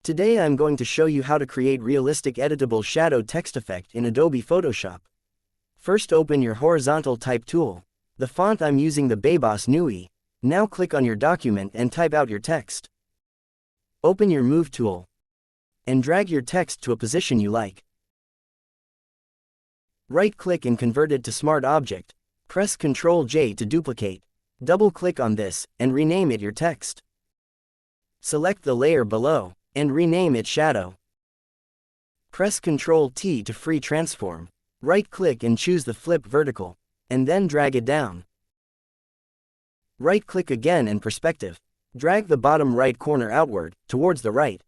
Today I'm going to show you how to create realistic editable shadow text effect in Adobe Photoshop. First, open your horizontal type tool. The font I'm using the Bebas Nui. Now click on your document and type out your text. Open your Move tool and drag your text to a position you like. Right-click and convert it to Smart Object. Press Ctrl-J to duplicate. Double-click on this and rename it your text. Select the layer below and rename it Shadow. Press Ctrl-T to free transform. Right-click and choose the Flip Vertical, and then drag it down. Right-click again and Perspective. Drag the bottom right corner outward, towards the right.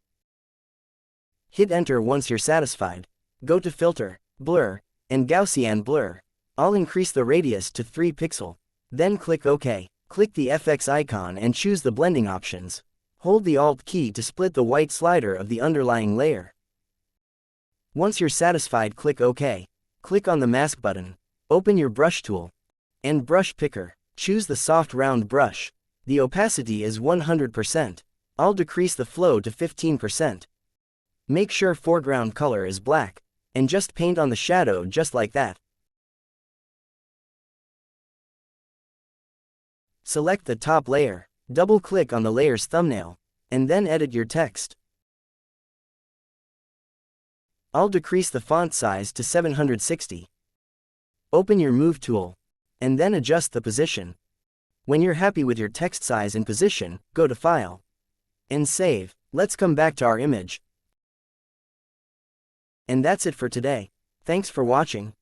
Hit Enter once you're satisfied. Go to Filter, Blur, and Gaussian Blur. I'll increase the radius to 3 pixels. Then click OK. Click the FX icon and choose the blending options. Hold the Alt key to split the white slider of the underlying layer. Once you're satisfied, click OK. Click on the Mask button. Open your Brush tool and Brush Picker. Choose the soft round brush. The opacity is 100%. I'll decrease the flow to 15%. Make sure foreground color is black, and just paint on the shadow just like that. Select the top layer. Double-click on the layer's thumbnail, and then edit your text. I'll decrease the font size to 760. Open your Move tool, and then adjust the position. When you're happy with your text size and position, go to File, and Save. Let's come back to our image. And that's it for today. Thanks for watching.